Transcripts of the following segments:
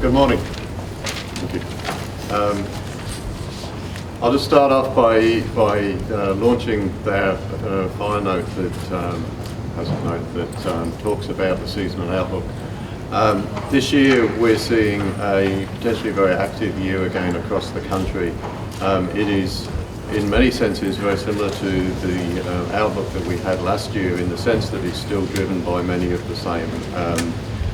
Good morning. Thank you. I'll just start off by launching the fire note that talks about the seasonal outlook. This year we're seeing a potentially very active year again across the country. It is in many senses very similar to the outlook that we had last year, in the sense that it's still driven by many of the same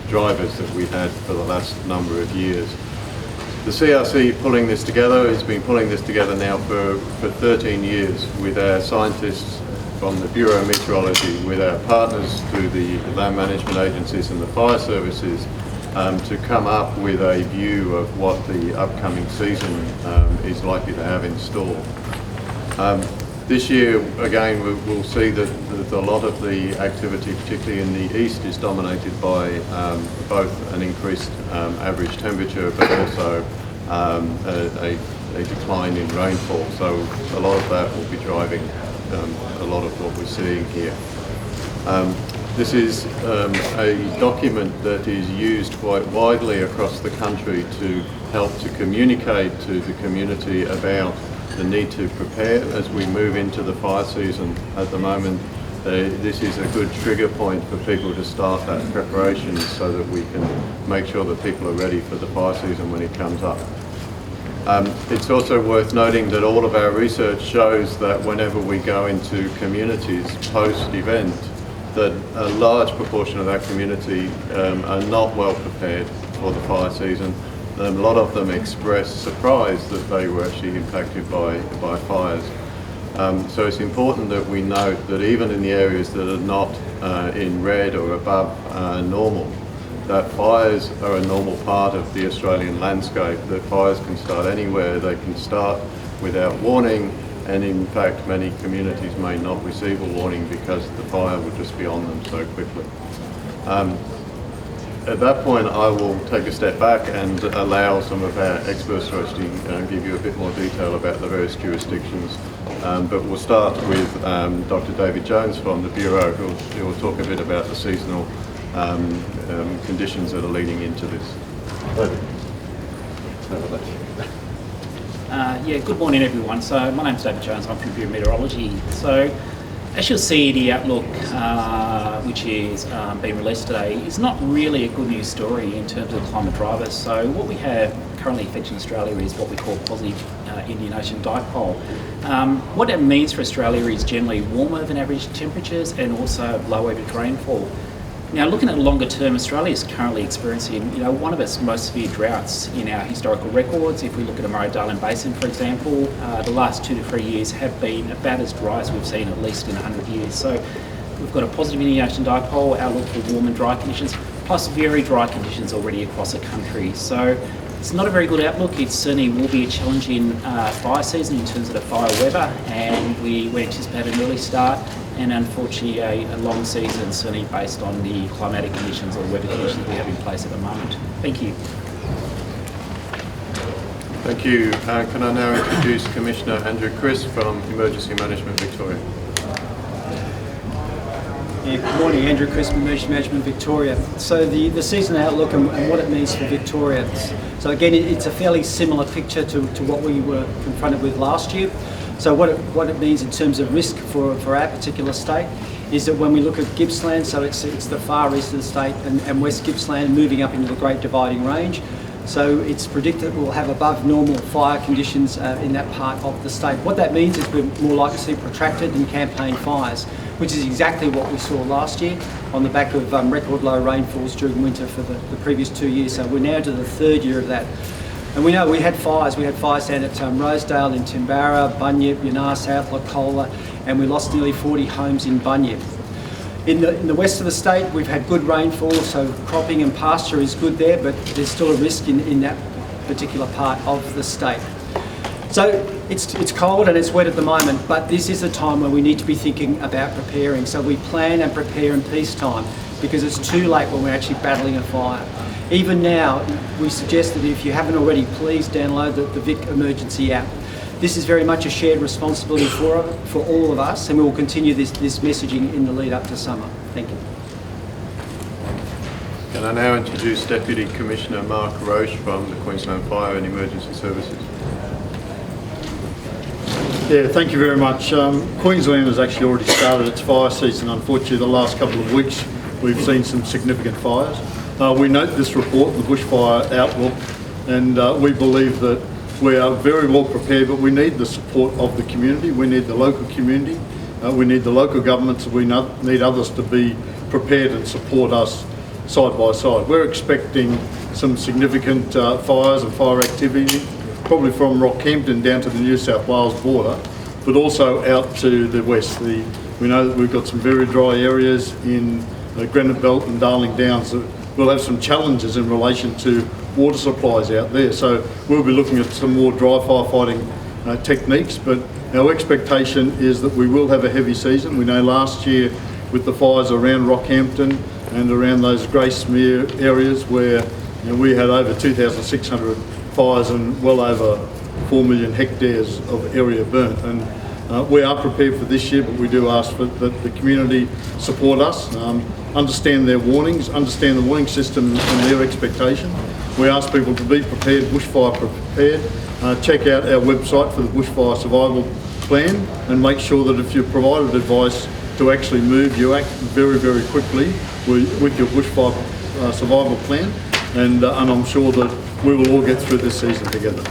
drivers that we had for the last number of years. The CRC pulling this together has been pulling this together now for 13 years with our scientists from the Bureau of Meteorology, with our partners through the land management agencies and the fire services, to come up with a view of what the upcoming season is likely to have in store. This year, again, we'll see that a lot of the activity, particularly in the east, is dominated by both an increased average temperature, but also a decline in rainfall. So a lot of that will be driving a lot of what we're seeing here. This is a document that is used quite widely across the country to help to communicate to the community about the need to prepare as we move into the fire season. At the moment, this is a good trigger point for people to start that preparation so that we can make sure that people are ready for the fire season when it comes up. It's also worth noting that all of our research shows that whenever we go into communities post-event, that a large proportion of that community are not well prepared for the fire season. A lot of them expressed surprise that they were actually impacted by fires. So it's important that we note that even in the areas that are not in red or above normal, that fires are a normal part of the Australian landscape, that fires can start anywhere, they can start without warning, and in fact many communities may not receive a warning because the fire will just be on them so quickly. At that point, I will take a step back and allow some of our experts to actually give you a bit more detail about the various jurisdictions. But we'll start with Dr. David Jones from the Bureau, who will talk a bit about the seasonal conditions that are leading into this. Good morning everyone. So my name's David Jones, I'm from Bureau of Meteorology. So as you'll see, the outlook which is being released today is not really a good news story in terms of climate drivers. So what we have currently affecting Australia is what we call positive Indian Ocean dipole. What that means for Australia is generally warmer than average temperatures and also low average rainfall. Now, looking at longer term, Australia is currently experiencing, one of its most severe droughts in our historical records. If we look at the Murray-Darling Basin, for example, the last 2 to 3 years have been about as dry as we've seen at least in 100 years. So we've got a positive Indian Ocean dipole, outlook for warm and dry conditions, plus very dry conditions already across the country. So it's not a very good outlook. It certainly will be a challenging fire season in terms of the fire weather, and we anticipate an early start and unfortunately a long season, certainly based on the climatic conditions or weather conditions we have in place at the moment. Thank you. Thank you. Can I now introduce Commissioner Andrew Crisp from Emergency Management Victoria. Good morning, Andrew Crisp, Emergency Management Victoria. So the seasonal outlook and what it means for Victoria. So again, it's a fairly similar picture to what we were confronted with last year. So what it means in terms of risk for our particular state is that when we look at Gippsland, so it's the far east of the state and West Gippsland moving up into the Great Dividing Range. So it's predicted we'll have above normal fire conditions in that part of the state. What that means is we're more likely to see protracted and campaign fires, which is exactly what we saw last year on the back of record low rainfalls during winter for the previous 2 years. So we're now to the 3rd year of that. And we know we had fires. We had fires down at Rosedale, in Timbara, Bunyip, Yanar, South Lacola, and we lost nearly 40 homes in Bunyip. In the west of the state, we've had good rainfall, so cropping and pasture is good there, but there's still a risk in that particular part of the state. So it's cold and it's wet at the moment, but this is a time where we need to be thinking about preparing. So we plan and prepare in peacetime, because it's too late when we're actually battling a fire. Even now, we suggest that if you haven't already, please download the Vic Emergency app. This is very much a shared responsibility for all of us, and we will continue this messaging in the lead up to summer. Thank you. Can I now introduce Deputy Commissioner Mark Roche from the Queensland Fire and Emergency Services. Yeah, thank you very much. Queensland has actually already started its fire season. Unfortunately, the last couple of weeks we've seen some significant fires. We note this report, the Bushfire Outlook, and we believe that we are very well prepared, but we need the support of the community. We need the local community. We need the local governments. We need others to be prepared and support us side by side. We're expecting some significant fires and fire activity, probably from Rockhampton down to the New South Wales border, but also out to the west. We know that we've got some very dry areas in the Granite Belt and Darling Downs that we'll have some challenges in relation to water supplies out there. So we'll be looking at some more dry firefighting techniques, but our expectation is that we will have a heavy season. We know last year with the fires around Rockhampton and around those Gracemere areas where we had over 2,600 fires and well over 4 million hectares of area burnt. And we are prepared for this year, but we do ask that the community support us, understand their warnings, understand the warning system and their expectation. We ask people to be prepared, bushfire prepared. Check out our website for the bushfire survival plan and make sure that if you're provided advice to actually move, you act very, very quickly with your bushfire survival plan. And I'm sure that we will all get through this season together.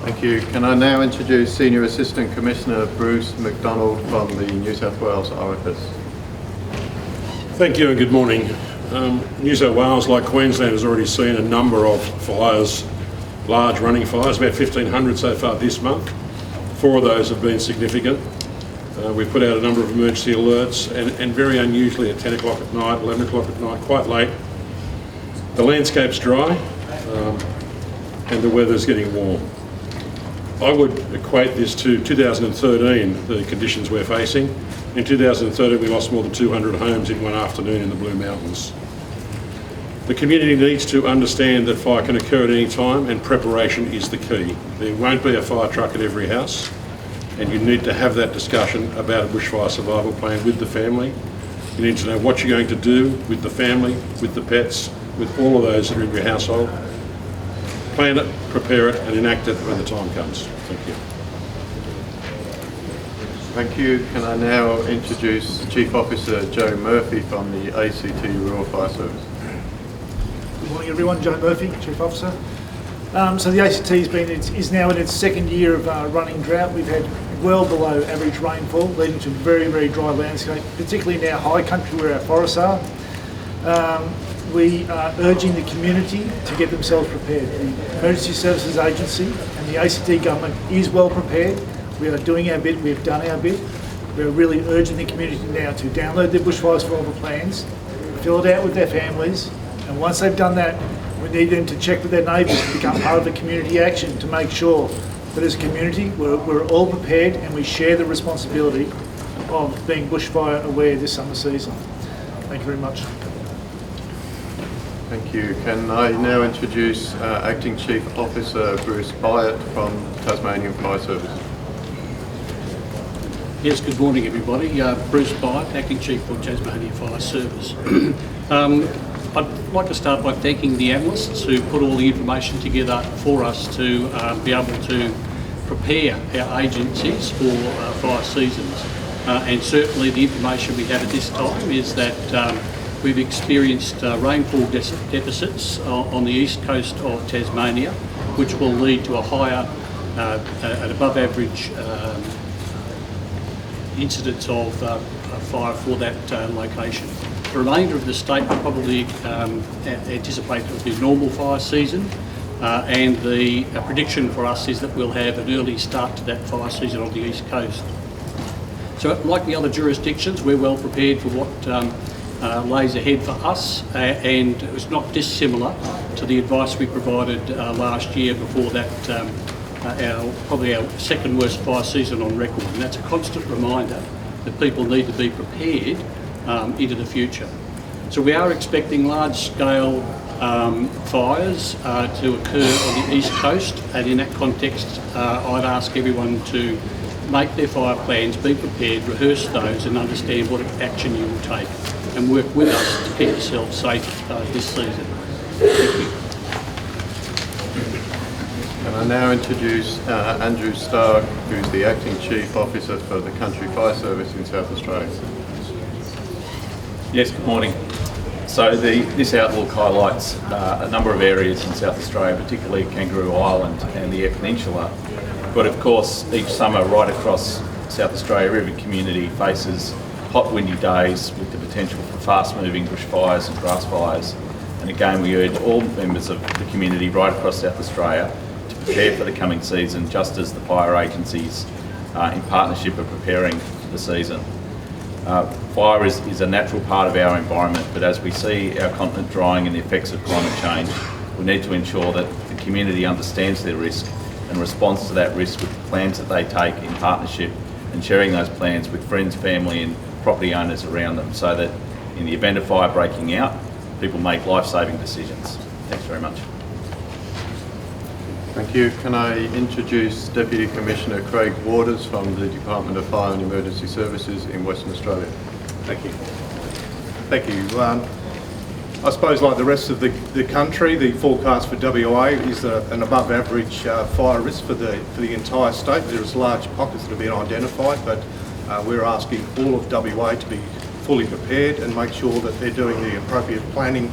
Thank you. Can I now introduce Senior Assistant Commissioner Bruce McDonald from the New South Wales RFS. Thank you and good morning. New South Wales, like Queensland, has already seen a number of fires, large running fires, about 1,500 so far this month. 4 of those have been significant. We've put out a number of emergency alerts and very unusually at 10 o'clock at night, 11 o'clock at night, quite late. The landscape's dry and the weather's getting warm. I would equate this to 2013, the conditions we're facing. In 2013 we lost more than 200 homes in one afternoon in the Blue Mountains. The community needs to understand that fire can occur at any time and preparation is the key. There won't be a fire truck at every house and you need to have that discussion about a bushfire survival plan with the family. You need to know what you're going to do with the family, with the pets, with all of those that are in your household. Plan it, prepare it and enact it when the time comes. Thank you. Thank you. Can I now introduce Chief Officer Joe Murphy from the ACT Rural Fire Service. Good morning everyone, Joe Murphy, Chief Officer. So the ACT is now in its second year of running drought. We've had well below average rainfall, leading to very, very dry landscape, particularly in our high country where our forests are. We are urging the community to get themselves prepared. The Emergency Services Agency and the ACT government is well prepared. We are doing our bit, we've done our bit. We're really urging the community now to download their bushfire survival plans, fill it out with their families, and once they've done that, we need them to check with their neighbours to become part of the community action to make sure that as a community we're all prepared and we share the responsibility of being bushfire aware this summer season. Thank you very much. Thank you. Can I now introduce Acting Chief Officer Bruce Byatt from Tasmanian Fire Service. Yes, good morning everybody. Bruce Byatt, Acting Chief for Tasmanian Fire Service. I'd like to start by thanking the analysts who put all the information together for us to be able to prepare our agencies for fire seasons. And certainly the information we have at this time is that we've experienced rainfall deficits on the east coast of Tasmania, which will lead to a higher, an above average incidence of fire for that location. The remainder of the state will probably anticipate it will be a normal fire season, and the prediction for us is that we'll have an early start to that fire season on the east coast. So like the other jurisdictions, we're well prepared for what lays ahead for us, and it's not dissimilar to the advice we provided last year before that probably our second worst fire season on record, and that's a constant reminder that people need to be prepared into the future. So we are expecting large-scale fires to occur on the east coast, and in that context I'd ask everyone to make their fire plans, be prepared, rehearse those and understand what action you will take and work with us to keep yourself safe this season. Thank you. And I now introduce Andrew Stark, who's the Acting Chief Officer for the Country Fire Service in South Australia. Yes, good morning. So this outlook highlights a number of areas in South Australia, particularly Kangaroo Island and the Eyre Peninsula. But of course, each summer right across South Australia, every community faces hot windy days with the potential for fast-moving bushfires and grass fires. And again, we urge all members of the community right across South Australia to prepare for the coming season, just as the fire agencies in partnership are preparing for the season. Fire is a natural part of our environment, but as we see our continent drying and the effects of climate change, we need to ensure that the community understands their risk and responds to that risk with the plans that they take in partnership and sharing those plans with friends, family and property owners around them, so that in the event of fire breaking out, people make life-saving decisions. Thanks very much. Thank you. Can I introduce Deputy Commissioner Craig Waters from the Department of Fire and Emergency Services in Western Australia. Thank you. Thank you. I suppose like the rest of the country, the forecast for WA is an above average fire risk for the entire state. There's large pockets that have been identified, but we're asking all of WA to be fully prepared and make sure that they're doing the appropriate planning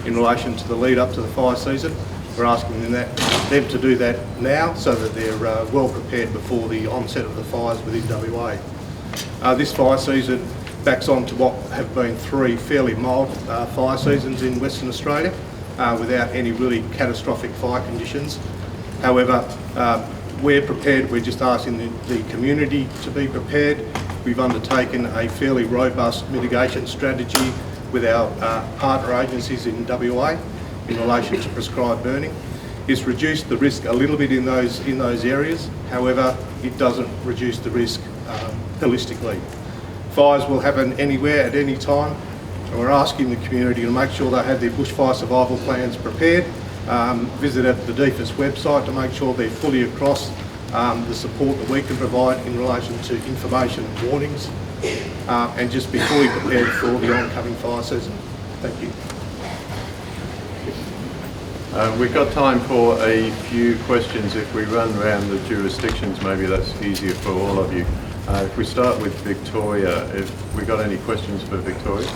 in relation to the lead up to the fire season. We're asking them to do that now so that they're well prepared before the onset of the fires within WA. This fire season backs on to what have been 3 fairly mild fire seasons in Western Australia without any really catastrophic fire conditions. However, we're prepared. We're just asking the community to be prepared. We've undertaken a fairly robust mitigation strategy with our partner agencies in WA in relation to prescribed burning. It's reduced the risk a little bit in those areas. However, it doesn't reduce the risk holistically. Fires will happen anywhere at any time, and we're asking the community to make sure they have their bushfire survival plans prepared. Visit at the DFIS website to make sure they're fully across the support that we can provide in relation to information and warnings, and just be fully prepared for the oncoming fire season. Thank you. We've got time for a few questions. If we run around the jurisdictions, maybe that's easier for all of you. If we start with Victoria, if we got any questions for Victoria?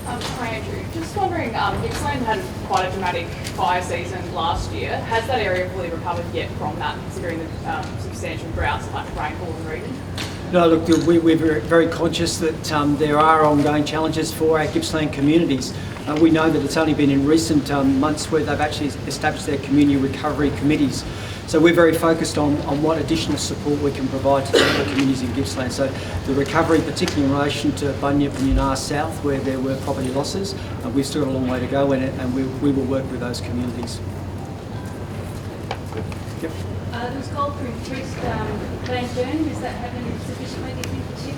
Hi Andrew, just wondering, Gippsland had quite a dramatic fire season last year. Has that area fully recovered yet from that, considering the substantial droughts and lack of rainfall in the region? No, look, we're very conscious that there are ongoing challenges for our Gippsland communities. We know that it's only been in recent months where they've actually established their community recovery committees. So we're very focused on what additional support we can provide to the communities in Gippsland. So the recovery, particularly in relation to Bunyip and Yunar South, where there were property losses, we've still got a long way to go, and we will work with those communities. Yep. Does Goldthorpe increased planned burning? Is that happening sufficiently, do you think, this year?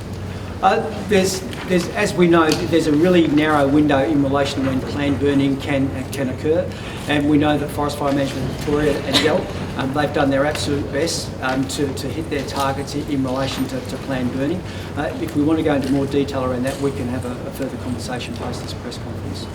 There's, as we know, there's a really narrow window in relation to when planned burning can occur, and we know that Forest Fire Management Victoria and DEL, they've done their absolute best to hit their targets in relation to planned burning. If we want to go into more detail around that, we can have a further conversation post this press conference.